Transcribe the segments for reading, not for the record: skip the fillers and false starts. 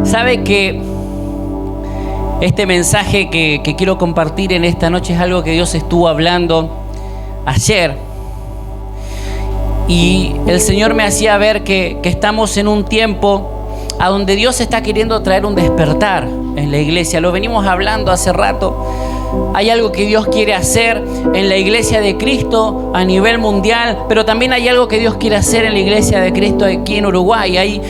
Sabe que este mensaje que quiero compartir en esta noche es algo que Dios estuvo hablando ayer. Y el Señor me hacía ver que estamos en un tiempo a donde Dios está queriendo traer un despertar en la iglesia. Lo venimos hablando hace rato. Hay algo que Dios quiere hacer en la iglesia de Cristo a nivel mundial, pero también hay algo que Dios quiere hacer en la iglesia de Cristo aquí en Uruguay. Hay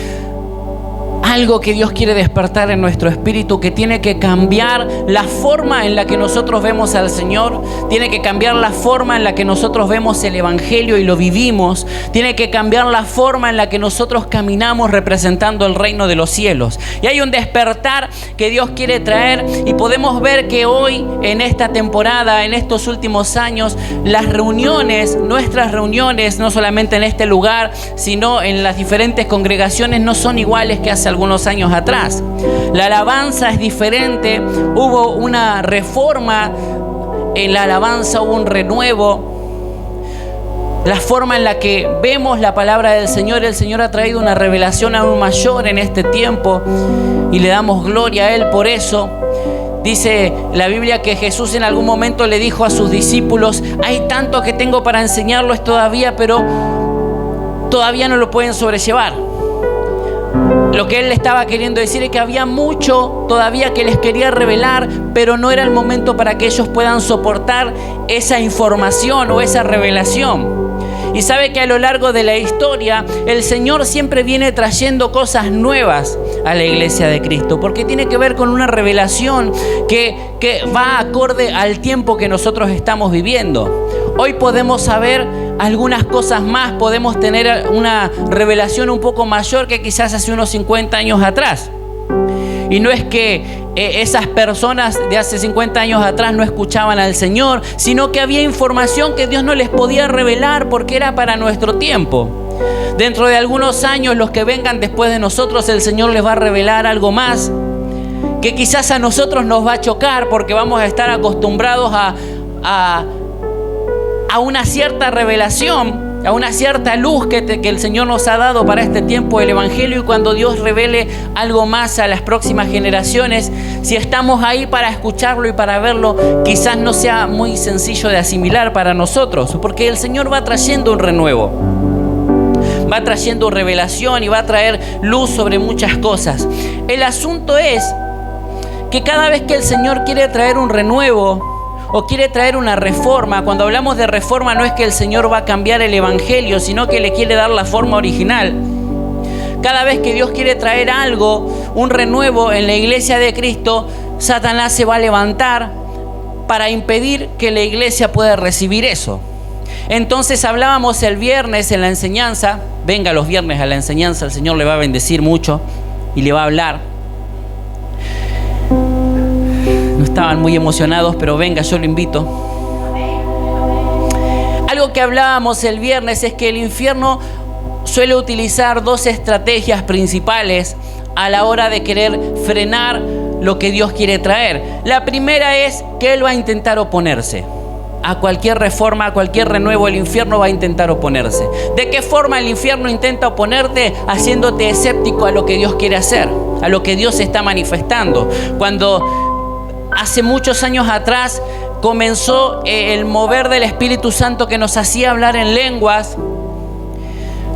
algo que Dios quiere despertar en nuestro espíritu, que tiene que cambiar la forma en la que nosotros vemos al Señor, tiene que cambiar la forma en la que nosotros vemos el Evangelio y lo vivimos, tiene que cambiar la forma en la que nosotros caminamos representando el reino de los cielos. Y hay un despertar que Dios quiere traer, y podemos ver que hoy, en esta temporada, en estos últimos años, las reuniones, nuestras reuniones, no solamente en este lugar, sino en las diferentes congregaciones, no son iguales que hace algunos años atrás. La alabanza es diferente. Hubo una reforma en la alabanza, hubo un renuevo. La forma en la que vemos la palabra del Señor, el Señor ha traído una revelación aún mayor en este tiempo y le damos gloria a Él por eso. Dice la Biblia que Jesús en algún momento le dijo a sus discípulos: hay tanto que tengo para enseñarlos todavía, pero todavía no lo pueden sobrellevar. Lo que Él le estaba queriendo decir es que había mucho todavía que les quería revelar, pero no era el momento para que ellos puedan soportar esa información o esa revelación. Y sabe que a lo largo de la historia el Señor siempre viene trayendo cosas nuevas a la iglesia de Cristo, porque tiene que ver con una revelación que va acorde al tiempo que nosotros estamos viviendo. Hoy podemos saber algunas cosas más, podemos tener una revelación un poco mayor que quizás hace unos 50 años atrás. Y no es que esas personas de hace 50 años atrás no escuchaban al Señor, sino que había información que Dios no les podía revelar porque era para nuestro tiempo. Dentro de algunos años, los que vengan después de nosotros, el Señor les va a revelar algo más que quizás a nosotros nos va a chocar, porque vamos a estar acostumbrados a una cierta revelación, a una cierta luz que el Señor nos ha dado para este tiempo del Evangelio. Y cuando Dios revele algo más a las próximas generaciones, si estamos ahí para escucharlo y para verlo, quizás no sea muy sencillo de asimilar para nosotros, porque el Señor va trayendo un renuevo, va trayendo revelación y va a traer luz sobre muchas cosas. El asunto es que cada vez que el Señor quiere traer un renuevo o quiere traer una reforma, cuando hablamos de reforma no es que el Señor va a cambiar el Evangelio, sino que le quiere dar la forma original. Cada vez que Dios quiere traer algo, un renuevo en la iglesia de Cristo, Satanás se va a levantar para impedir que la iglesia pueda recibir eso. Entonces hablábamos el viernes en la enseñanza, venga los viernes a la enseñanza, el Señor le va a bendecir mucho y le va a hablar. No estaban muy emocionados, pero venga, yo lo invito. Algo que hablábamos el viernes es que el infierno suele utilizar dos estrategias principales a la hora de querer frenar lo que Dios quiere traer. La primera es que Él va a intentar oponerse a cualquier reforma, a cualquier renuevo. El infierno va a intentar oponerse. ¿De qué forma el infierno intenta oponerte? Haciéndote escéptico a lo que Dios quiere hacer, a lo que Dios está manifestando. Cuando hace muchos años atrás comenzó el mover del Espíritu Santo que nos hacía hablar en lenguas,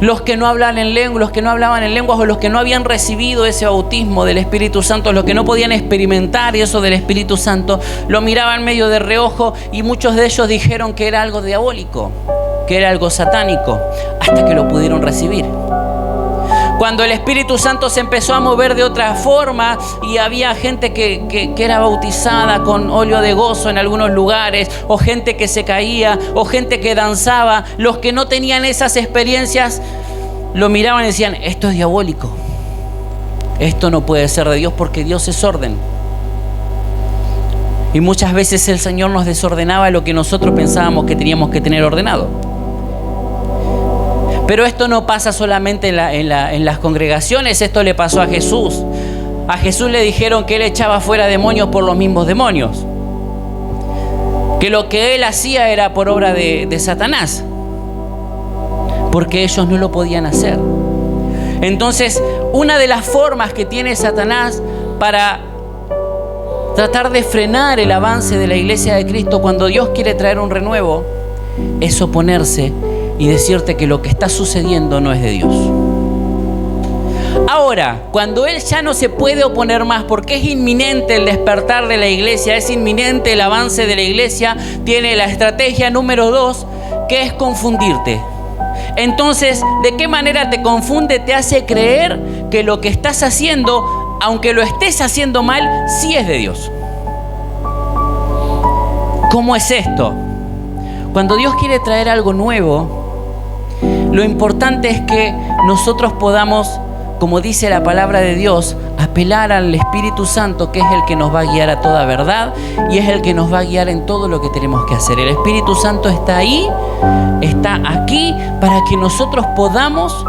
los que no hablaban en lenguas o los que no habían recibido ese bautismo del Espíritu Santo, los que no podían experimentar eso del Espíritu Santo, lo miraban medio de reojo, y muchos de ellos dijeron que era algo diabólico, que era algo satánico, hasta que lo pudieron recibir. Cuando el Espíritu Santo se empezó a mover de otra forma y había gente que era bautizada con óleo de gozo en algunos lugares, o gente que se caía, o gente que danzaba, los que no tenían esas experiencias lo miraban y decían: esto es diabólico, esto no puede ser de Dios, porque Dios es orden. Y muchas veces el Señor nos desordenaba lo que nosotros pensábamos que teníamos que tener ordenado. Pero esto no pasa solamente en las congregaciones, esto le pasó a Jesús. A Jesús le dijeron que Él echaba fuera demonios por los mismos demonios. que lo que él hacía era por obra de Satanás, porque ellos no lo podían hacer. Entonces, una de las formas que tiene Satanás para tratar de frenar el avance de la iglesia de Cristo cuando Dios quiere traer un renuevo es oponerse y decirte que lo que está sucediendo no es de Dios. Ahora, cuando él ya no se puede oponer más porque es inminente el despertar de la iglesia, es inminente el avance de la iglesia, tiene la estrategia número 2, que es confundirte. Entonces, ¿de qué manera te confunde? Te hace creer que lo que estás haciendo, aunque lo estés haciendo mal, sí es de Dios. ¿Cómo es esto? Cuando Dios quiere traer algo nuevo, lo importante es que nosotros podamos, como dice la palabra de Dios, apelar al Espíritu Santo, que es el que nos va a guiar a toda verdad y es el que nos va a guiar en todo lo que tenemos que hacer. El Espíritu Santo está ahí, está aquí, para que nosotros podamos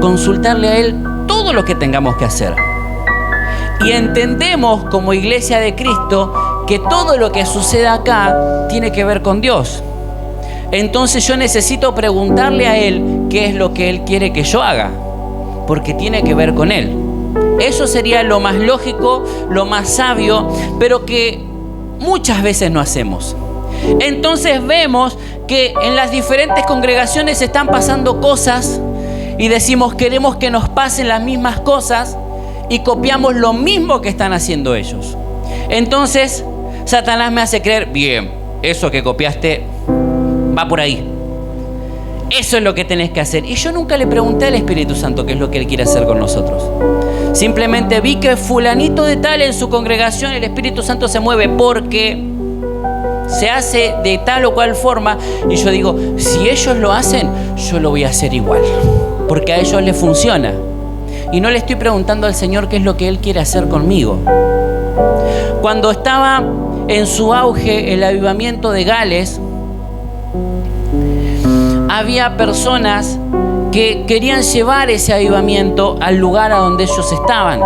consultarle a Él todo lo que tengamos que hacer. Y entendemos como iglesia de Cristo que todo lo que sucede acá tiene que ver con Dios. Entonces yo necesito preguntarle a Él qué es lo que Él quiere que yo haga, porque tiene que ver con Él. Eso sería lo más lógico, lo más sabio, pero que muchas veces no hacemos. Entonces vemos que en las diferentes congregaciones están pasando cosas y decimos queremos que nos pasen las mismas cosas y copiamos lo mismo que están haciendo ellos. Entonces Satanás me hace creer, bien, eso que copiaste va por ahí. Eso es lo que tenés que hacer. Y yo nunca le pregunté al Espíritu Santo qué es lo que Él quiere hacer con nosotros. Simplemente vi que fulanito de tal en su congregación, el Espíritu Santo se mueve porque se hace de tal o cual forma. Y yo digo, si ellos lo hacen, yo lo voy a hacer igual, porque a ellos les funciona. Y no le estoy preguntando al Señor qué es lo que Él quiere hacer conmigo. Cuando estaba en su auge el avivamiento de Gales, había personas que querían llevar ese avivamiento al lugar a donde ellos estaban.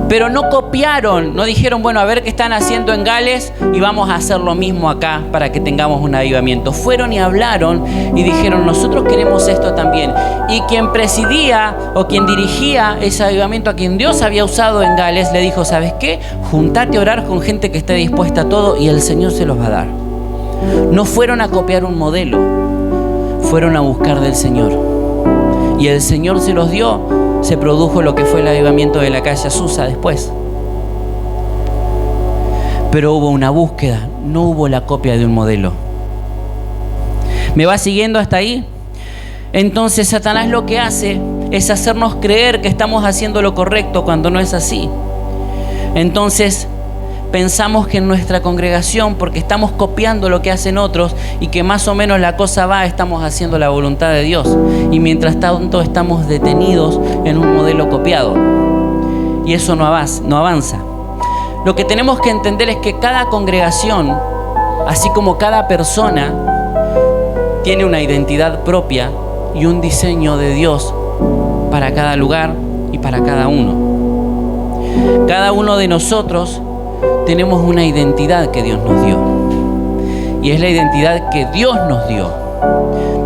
Pero no copiaron, no dijeron, bueno, a ver qué están haciendo en Gales y vamos a hacer lo mismo acá para que tengamos un avivamiento. Fueron y hablaron y dijeron, nosotros queremos esto también. Y quien presidía o quien dirigía ese avivamiento, a quien Dios había usado en Gales, le dijo, ¿sabes qué? Juntate a orar con gente que esté dispuesta a todo y el Señor se los va a dar. No fueron a copiar un modelo, fueron a buscar del Señor. Y el Señor se los dio, se produjo lo que fue el avivamiento de la calle Azusa después. Pero hubo una búsqueda, no hubo la copia de un modelo. ¿Me va siguiendo hasta ahí? Entonces Satanás lo que hace es hacernos creer que estamos haciendo lo correcto cuando no es así. Entonces pensamos que en nuestra congregación, porque estamos copiando lo que hacen otros y que más o menos la cosa va, estamos haciendo la voluntad de Dios. Y mientras tanto estamos detenidos en un modelo copiado. Y eso no avanza. Lo que tenemos que entender es que cada congregación, así como cada persona, tiene una identidad propia y un diseño de Dios para cada lugar y para cada uno. Cada uno de nosotros tenemos una identidad que Dios nos dio. Y es la identidad que Dios nos dio.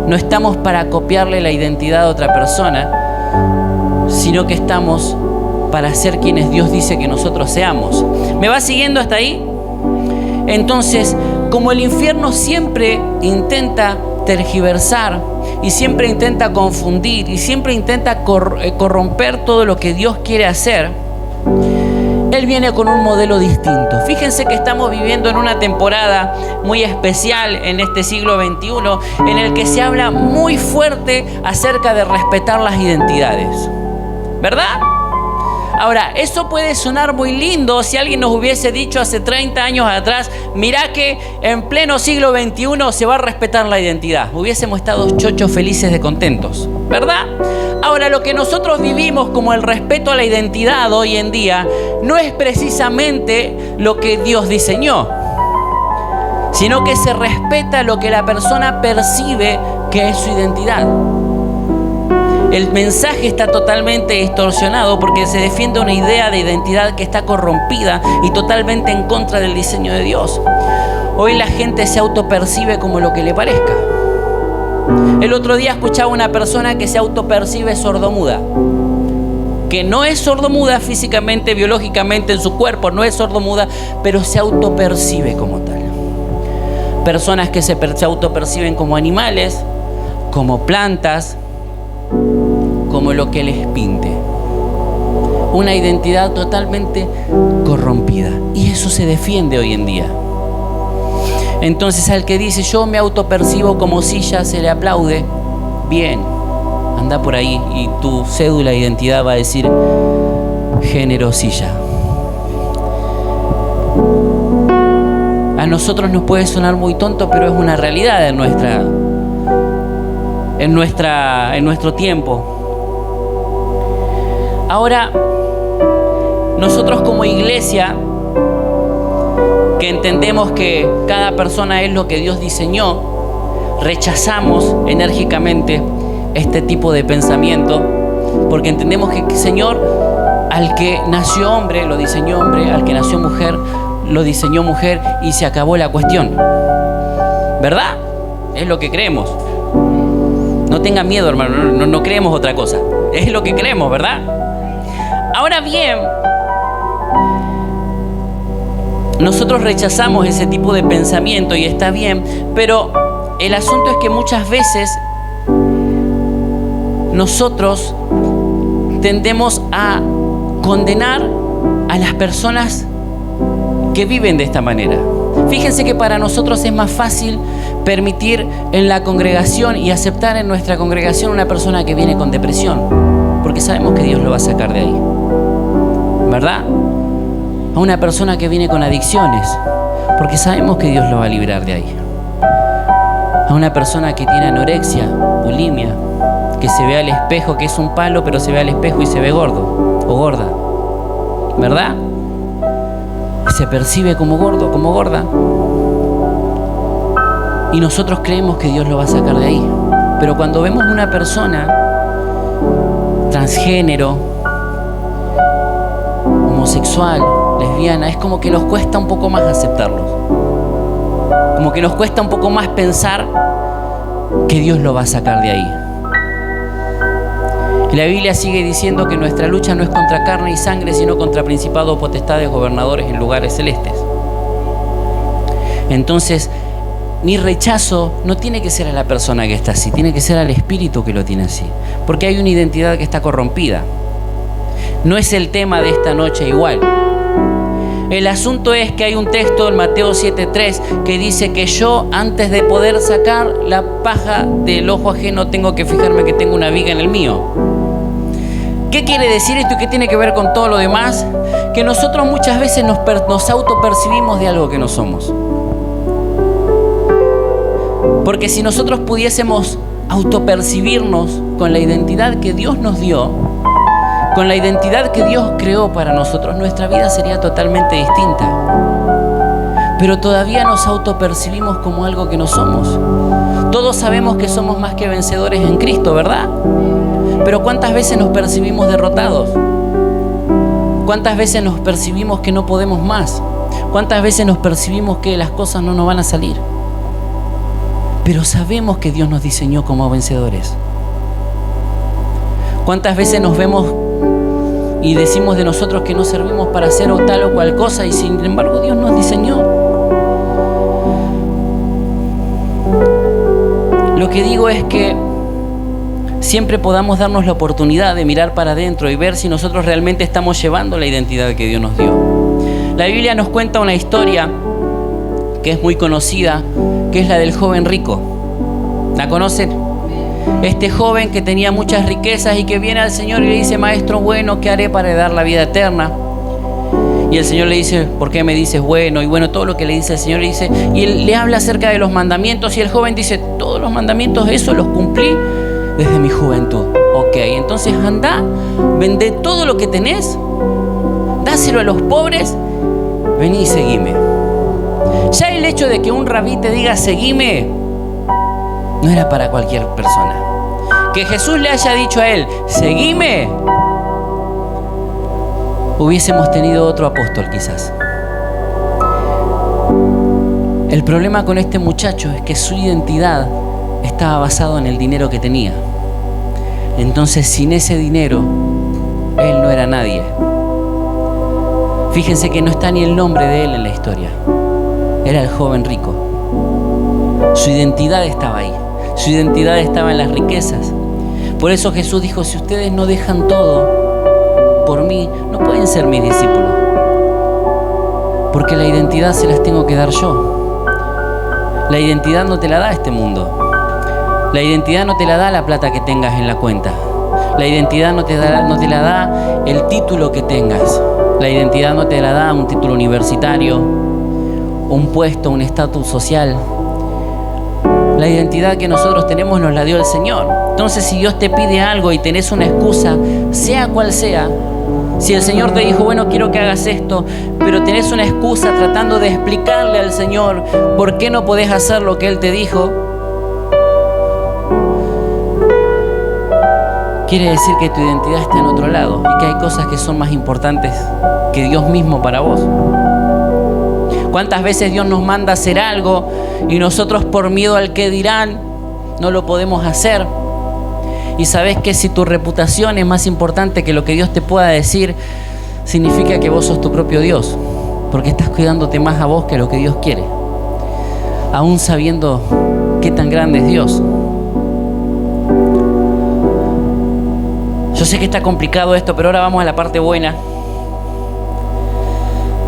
No estamos para copiarle la identidad a otra persona, sino que estamos para ser quienes Dios dice que nosotros seamos. ¿Me va siguiendo hasta ahí? Entonces, como el infierno siempre intenta tergiversar y siempre intenta confundir y siempre intenta corromper todo lo que Dios quiere hacer, Él viene con un modelo distinto. Fíjense que estamos viviendo en una temporada muy especial en este siglo XXI, en el que se habla muy fuerte acerca de respetar las identidades, ¿verdad? Ahora, eso puede sonar muy lindo si alguien nos hubiese dicho hace 30 años atrás, mirá que en pleno siglo XXI se va a respetar la identidad. Hubiésemos estado chochos, felices de contentos, ¿verdad? Ahora, lo que nosotros vivimos como el respeto a la identidad hoy en día no es precisamente lo que Dios diseñó, sino que se respeta lo que la persona percibe que es su identidad. El mensaje está totalmente distorsionado porque se defiende una idea de identidad que está corrompida y totalmente en contra del diseño de Dios. Hoy la gente se autopercibe como lo que le parezca. El otro día escuchaba una persona que se autopercibe sordomuda, que no es sordomuda físicamente, biológicamente en su cuerpo, no es sordomuda, pero se autopercibe como tal. Personas que se autoperciben como animales, como plantas, como lo que les pinte. Una identidad totalmente corrompida. Y eso se defiende hoy en día. Entonces al que dice yo me autopercibo como silla se le aplaude. Bien, anda por ahí y tu cédula de identidad va a decir género silla. A nosotros nos puede sonar muy tonto, pero es una realidad en nuestro tiempo. Ahora, nosotros como iglesia, que entendemos que cada persona es lo que Dios diseñó, rechazamos enérgicamente este tipo de pensamiento, porque entendemos que el Señor, al que nació hombre, lo diseñó hombre, al que nació mujer, lo diseñó mujer, y se acabó la cuestión. ¿Verdad? Es lo que creemos. No tengan miedo, hermano, no creemos otra cosa. Es lo que creemos, ¿verdad? Ahora bien, nosotros rechazamos ese tipo de pensamiento y está bien, pero el asunto es que muchas veces nosotros tendemos a condenar a las personas que viven de esta manera. Fíjense que para nosotros es más fácil permitir en la congregación y aceptar en nuestra congregación una persona que viene con depresión, porque sabemos que Dios lo va a sacar de ahí, ¿verdad? A una persona que viene con adicciones, porque sabemos que Dios lo va a librar de ahí. A una persona que tiene anorexia, bulimia, que se ve al espejo, que es un palo, pero se ve al espejo y se ve gordo o gorda, ¿verdad? Se percibe como gordo, como gorda. Y nosotros creemos que Dios lo va a sacar de ahí. Pero cuando vemos una persona transgénero, homosexual, lesbiana, es como que nos cuesta un poco más aceptarlos. Como que nos cuesta un poco más pensar que Dios lo va a sacar de ahí. Y la Biblia sigue diciendo que nuestra lucha no es contra carne y sangre, sino contra principados, potestades, gobernadores en lugares celestes. Entonces, mi rechazo no tiene que ser a la persona que está así, tiene que ser al espíritu que lo tiene así. Porque hay una identidad que está corrompida. No es el tema de esta noche igual. El asunto es que hay un texto en Mateo 7:3 que dice que yo, antes de poder sacar la paja del ojo ajeno, tengo que fijarme que tengo una viga en el mío. ¿Qué quiere decir esto y qué tiene que ver con todo lo demás? Que nosotros muchas veces nos autopercibimos de algo que no somos. Porque si nosotros pudiésemos autopercibirnos con la identidad que Dios nos dio, con la identidad que Dios creó para nosotros, nuestra vida sería totalmente distinta. Pero todavía nos autopercibimos como algo que no somos. Todos sabemos que somos más que vencedores en Cristo, ¿verdad? Pero ¿cuántas veces nos percibimos derrotados? ¿Cuántas veces nos percibimos que no podemos más? ¿Cuántas veces nos percibimos que las cosas no nos van a salir? Pero sabemos que Dios nos diseñó como vencedores. ¿Cuántas veces nos vemos y decimos de nosotros que no servimos para hacer o tal o cual cosa, y sin embargo Dios nos diseñó? Lo que digo es que siempre podamos darnos la oportunidad de mirar para adentro y ver si nosotros realmente estamos llevando la identidad que Dios nos dio. La Biblia nos cuenta una historia que es muy conocida, que es la del joven rico. ¿La conocen? Este joven que tenía muchas riquezas y que viene al Señor y le dice: Maestro bueno, ¿qué haré para heredar la vida eterna? Y el Señor le dice: ¿por qué me dices bueno? Y bueno, todo lo que le dice el Señor le dice, y él le habla acerca de los mandamientos, y el joven dice: todos los mandamientos, eso los cumplí desde mi juventud. Ok, entonces anda, vende todo lo que tenés, dáselo a los pobres, vení y seguime. Ya el hecho de que un rabí te diga seguime no era para cualquier persona. Que Jesús le haya dicho a él seguime, hubiésemos tenido otro apóstol quizás. El problema con este muchacho es que su identidad estaba basada en el dinero que tenía. Entonces, sin ese dinero, él no era nadie. Fíjense que no está ni el nombre de él en la historia. Era el joven rico. Su identidad estaba ahí. Su identidad estaba en las riquezas. Por eso Jesús dijo, si ustedes no dejan todo por mí, no pueden ser mis discípulos. Porque la identidad se las tengo que dar yo. La identidad no te la da este mundo. La identidad no te la da la plata que tengas en la cuenta. La identidad no te la da el título que tengas. La identidad no te la da un título universitario, un puesto, un estatus social. La identidad que nosotros tenemos nos la dio el Señor. Entonces, si Dios te pide algo y tenés una excusa, sea cual sea, si el Señor te dijo, bueno, quiero que hagas esto, pero tenés una excusa tratando de explicarle al Señor por qué no podés hacer lo que Él te dijo, quiere decir que tu identidad está en otro lado y que hay cosas que son más importantes que Dios mismo para vos. ¿Cuántas veces Dios nos manda a hacer algo y nosotros por miedo al que dirán no lo podemos hacer? Y sabes que si tu reputación es más importante que lo que Dios te pueda decir, significa que vos sos tu propio Dios, porque estás cuidándote más a vos que lo que Dios quiere, aún sabiendo qué tan grande es Dios. Yo sé que está complicado esto, pero ahora vamos a la parte buena.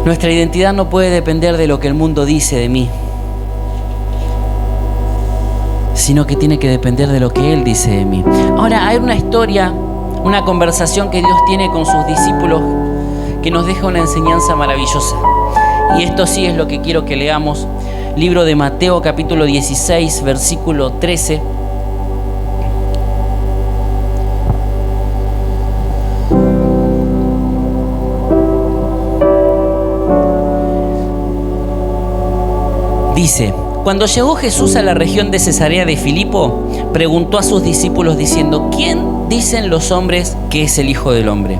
Nuestra identidad no puede depender de lo que el mundo dice de mí, sino que tiene que depender de lo que Él dice de mí. Ahora, hay una historia, una conversación que Dios tiene con sus discípulos que nos deja una enseñanza maravillosa. Y esto sí es lo que quiero que leamos. Libro de Mateo, capítulo 16, versículo 13. Dice: cuando llegó Jesús a la región de Cesarea de Filipo, preguntó a sus discípulos diciendo: ¿quién dicen los hombres que es el Hijo del Hombre?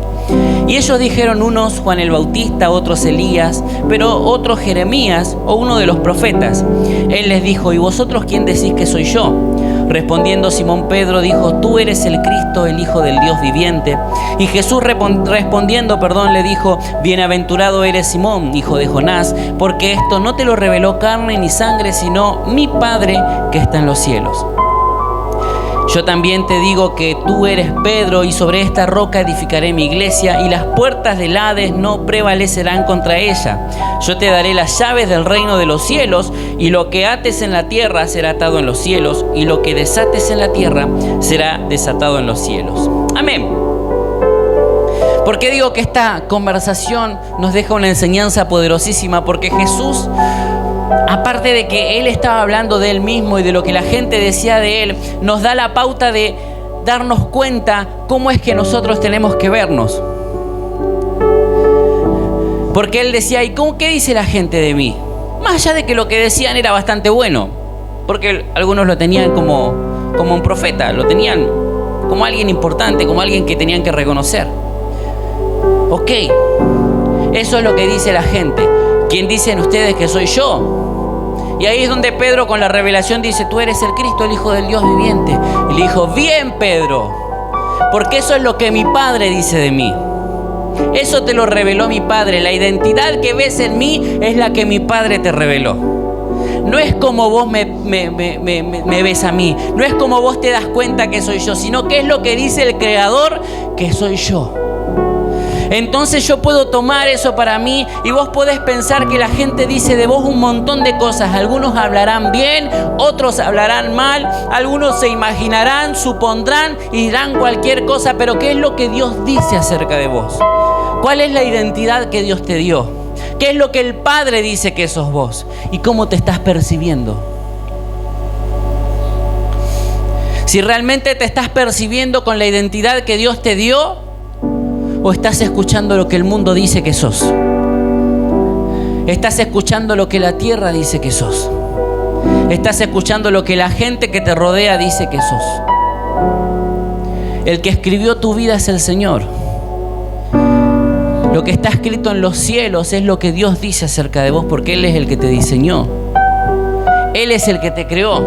Y ellos dijeron, unos Juan el Bautista, otros Elías, pero otros Jeremías o uno de los profetas. Él les dijo: ¿y vosotros quién decís que soy yo? Respondiendo Simón Pedro dijo: tú eres el Cristo, el Hijo del Dios viviente. Y Jesús respondiendo, le dijo: bienaventurado eres Simón, hijo de Jonás, porque esto no te lo reveló carne ni sangre, sino mi Padre que está en los cielos. Yo también te digo que tú eres Pedro, y sobre esta roca edificaré mi iglesia, y las puertas del Hades no prevalecerán contra ella. Yo te daré las llaves del reino de los cielos, y lo que ates en la tierra será atado en los cielos, y lo que desates en la tierra será desatado en los cielos. Amén. ¿Por qué digo que esta conversación nos deja una enseñanza poderosísima? Porque Jesús, aparte de que Él estaba hablando de Él mismo y de lo que la gente decía de Él, nos da la pauta de darnos cuenta cómo es que nosotros tenemos que vernos. Porque Él decía: ¿y qué dice la gente de mí? Más allá de que lo que decían era bastante bueno, porque algunos lo tenían como un profeta, lo tenían como alguien importante, como alguien que tenían que reconocer. Ok, eso es lo que dice la gente. ¿Quién dicen ustedes que soy yo? Y ahí es donde Pedro, con la revelación, dice: tú eres el Cristo, el Hijo del Dios viviente. Y le dijo: bien, Pedro, porque eso es lo que mi Padre dice de mí. Eso te lo reveló mi Padre. La identidad que ves en mí es la que mi Padre te reveló. No es como vos me ves a mí, no es como vos te das cuenta que soy yo, sino que es lo que dice el Creador que soy yo. Entonces yo puedo tomar eso para mí, y vos podés pensar que la gente dice de vos un montón de cosas. Algunos hablarán bien, otros hablarán mal, algunos se imaginarán, supondrán y dirán cualquier cosa, pero ¿qué es lo que Dios dice acerca de vos? ¿Cuál es la identidad que Dios te dio? ¿Qué es lo que el Padre dice que sos vos? ¿Y cómo te estás percibiendo? Si realmente te estás percibiendo con la identidad que Dios te dio, ¿o estás escuchando lo que el mundo dice que sos? ¿Estás escuchando lo que la tierra dice que sos? ¿Estás escuchando lo que la gente que te rodea dice que sos? El que escribió tu vida es el Señor. Lo que está escrito en los cielos es lo que Dios dice acerca de vos, porque Él es el que te diseñó. Él es el que te creó.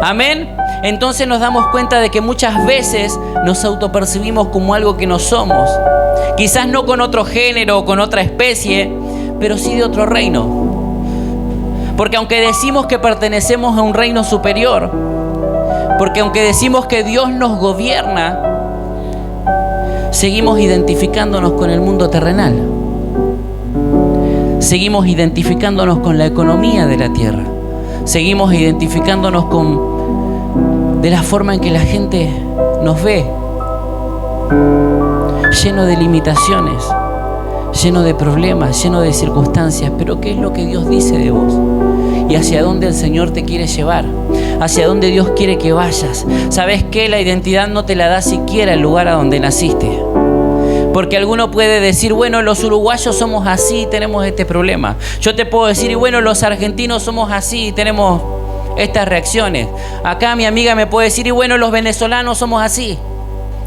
Amén. Entonces nos damos cuenta de que muchas veces nos autopercibimos como algo que no somos. Quizás no con otro género o con otra especie, pero sí de otro reino. Porque aunque decimos que pertenecemos a un reino superior, porque aunque decimos que Dios nos gobierna, seguimos identificándonos con el mundo terrenal. Seguimos identificándonos con la economía de la tierra. Seguimos identificándonos de la forma en que la gente nos ve, lleno de limitaciones, lleno de problemas, lleno de circunstancias. Pero ¿qué es lo que Dios dice de vos? Y hacia dónde el Señor te quiere llevar, hacia dónde Dios quiere que vayas. ¿Sabes qué? La identidad no te la da siquiera el lugar a donde naciste. Porque alguno puede decir, bueno, los uruguayos somos así, tenemos este problema. Yo te puedo decir, y bueno, los argentinos somos así, tenemos estas reacciones. Acá mi amiga me puede decir, y bueno, los venezolanos somos así.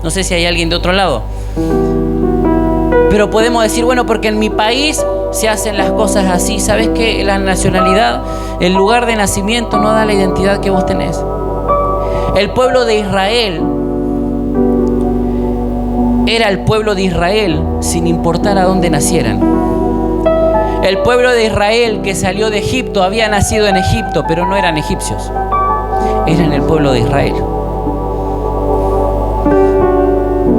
No sé si hay alguien de otro lado. Pero podemos decir, bueno, porque en mi país se hacen las cosas así. ¿Sabes qué? La nacionalidad, el lugar de nacimiento no da la identidad que vos tenés. El pueblo de Israel era el pueblo de Israel sin importar a dónde nacieran. El pueblo de Israel que salió de Egipto había nacido en Egipto, pero no eran egipcios. Eran el pueblo de Israel.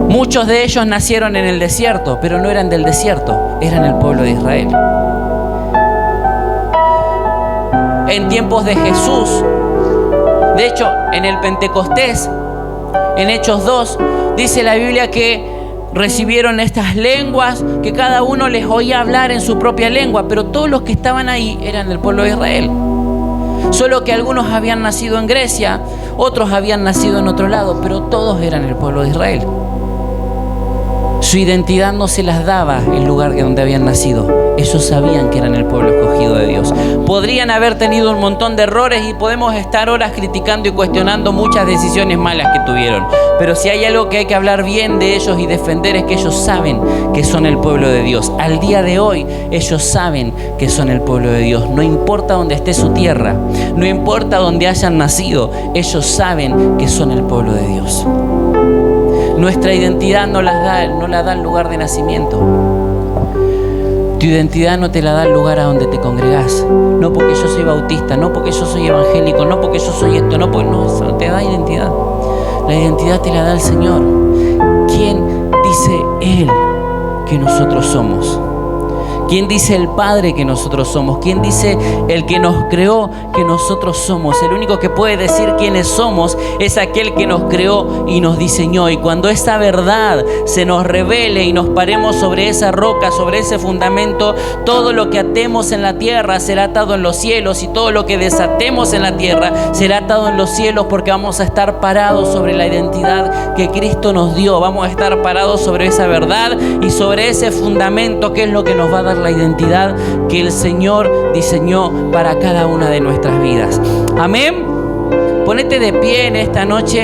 Muchos de ellos nacieron en el desierto, pero no eran del desierto, eran el pueblo de Israel. En tiempos de Jesús, de hecho, en el Pentecostés, en Hechos 2, dice la Biblia que recibieron estas lenguas, que cada uno les oía hablar en su propia lengua, pero todos los que estaban ahí eran del pueblo de Israel. Solo que algunos habían nacido en Grecia, otros habían nacido en otro lado, pero todos eran el pueblo de Israel. Su identidad no se las daba el lugar donde habían nacido. Ellos sabían que eran el pueblo escogido de Dios. Podrían haber tenido un montón de errores y podemos estar horas criticando y cuestionando muchas decisiones malas que tuvieron. Pero si hay algo que hay que hablar bien de ellos y defender es que ellos saben que son el pueblo de Dios. Al día de hoy ellos saben que son el pueblo de Dios. No importa dónde esté su tierra, no importa dónde hayan nacido, ellos saben que son el pueblo de Dios. Nuestra identidad no la da el lugar de nacimiento. Tu identidad no te la da el lugar a donde te congregás. No porque yo soy bautista, no porque yo soy evangélico, no porque yo soy esto, no porque eso no te da identidad. La identidad te la da el Señor. ¿Quién dice Él que nosotros somos? ¿Quién dice el Padre que nosotros somos? ¿Quién dice el que nos creó que nosotros somos? El único que puede decir quiénes somos es aquel que nos creó y nos diseñó. Y cuando esa verdad se nos revele y nos paremos sobre esa roca, sobre ese fundamento, todo lo que atemos en la tierra será atado en los cielos, y todo lo que desatemos en la tierra será atado en los cielos, porque vamos a estar parados sobre la identidad que Cristo nos dio. Vamos a estar parados sobre esa verdad y sobre ese fundamento que es lo que nos va a dar la identidad que el Señor diseñó para cada una de nuestras vidas. Amén. Ponete de pie en esta noche.